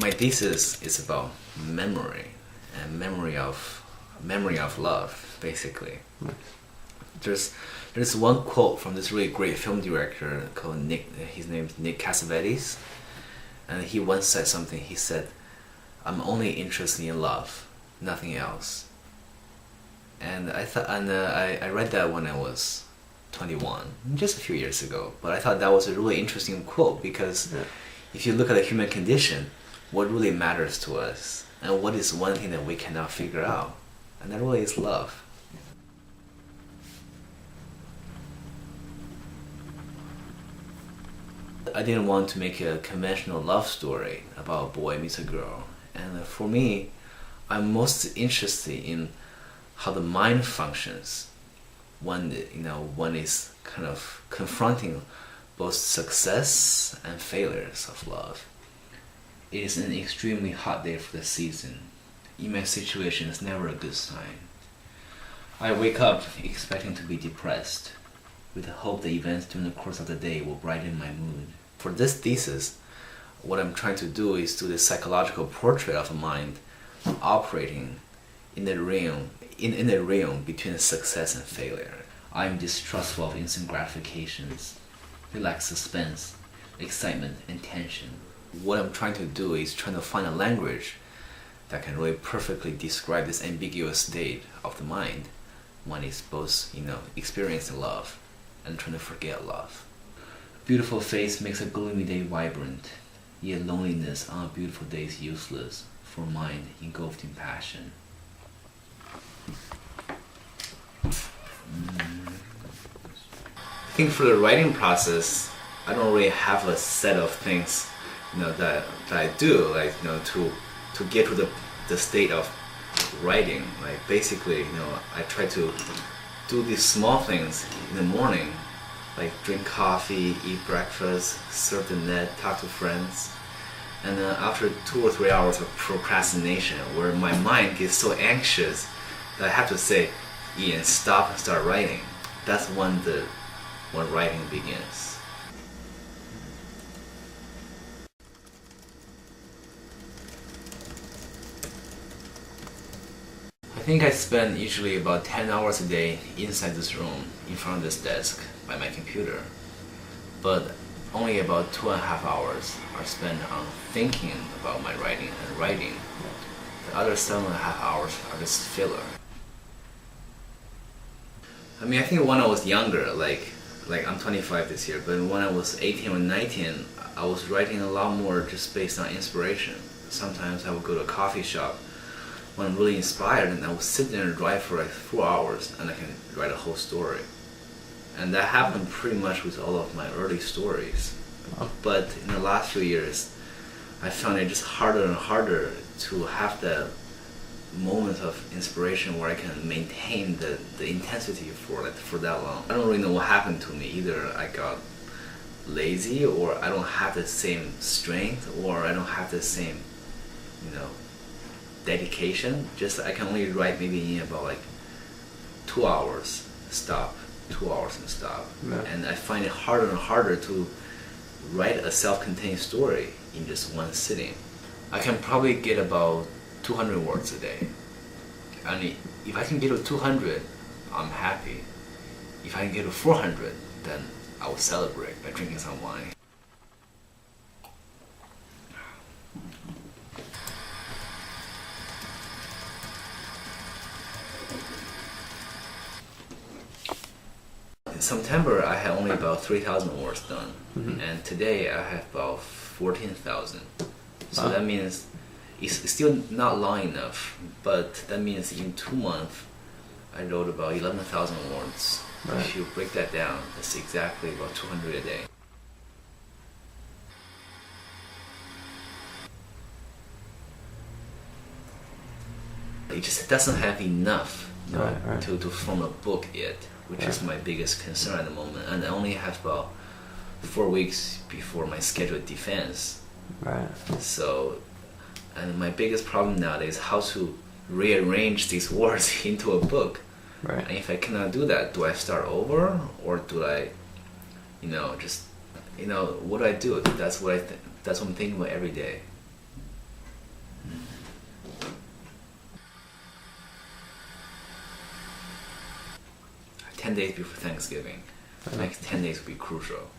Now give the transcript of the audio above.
My thesis is about memory and memory of love, basically. Nice. There's one quote from this really great film director called Nick. His name is Nick Cassavetes, and he once said something. He said, "I'm only interested in love, nothing else." And I read that when I was 21, just a few years ago. But I thought that was a really interesting quote because if you look at the human condition, what really matters to us, and what is one thing that we cannot figure out, and that really is love. I didn't want to make a conventional love story about a boy meets a girl, and for me, I'm most interested in how the mind functions when one is kind of confronting both success and failures of love. It is an extremely hot day for the season. In my situation, it's never a good sign. I wake up expecting to be depressed, with the hope that events during the course of the day will brighten my mood. For this thesis, what I'm trying to do is do this psychological portrait of a mind operating in the realm between success and failure. I'm distrustful of instant gratifications. They lack suspense, excitement, and tension. What I'm trying to do is trying to find a language that can really perfectly describe this ambiguous state of the mind when it's both, experiencing love and trying to forget love. A beautiful face makes a gloomy day vibrant, yet loneliness on a beautiful day is useless for a mind engulfed in passion. I think for the writing process, I don't really have a set of things, that I do, to get to the state of writing. Like basically, I try to do these small things in the morning, like drink coffee, eat breakfast, surf the net, talk to friends. And then after 2 or 3 hours of procrastination, where my mind gets so anxious that I have to say, Ian, stop and start writing. That's when writing begins. I think I spend usually about 10 hours a day inside this room, in front of this desk, by my computer. But only about 2.5 hours are spent on thinking about my writing and writing. The other 7.5 hours are just filler. I think when I was younger, like I'm 25 this year, but when I was 18 or 19, I was writing a lot more just based on inspiration. Sometimes I would go to a coffee shop when I'm really inspired, and I would sit there and write for like 4 hours, and I can write a whole story. And that happened pretty much with all of my early stories. But in the last few years, I found it just harder and harder to have the moments of inspiration where I can maintain the intensity for that long. I don't really know what happened to me. Either I got lazy, or I don't have the same strength, or I don't have the same, dedication. Just I can only write maybe in about 2 hours, stop, 2 hours and stop. Yeah. And I find it harder and harder to write a self-contained story in just one sitting. I can probably get about 200 words a day. And if I can get to 200, I'm happy. If I can get to 400, then I will celebrate by drinking some wine. In September, I had only about 3,000 words done. Mm-hmm. And today I have about 14,000. So That means it's still not long enough, but that means in 2 months I wrote about 11,000 words. Right. If you break that down, that's exactly about 200 a day. It just doesn't have enough to form a book yet, which is my biggest concern at the moment. And I only have about 4 weeks before my scheduled defense. Right. So, and my biggest problem nowadays is how to rearrange these words into a book. Right. And if I cannot do that, do I start over, or do I, what do I do? That's what I'm thinking about every day. 10 days before Thanksgiving. Next 10 days will be crucial.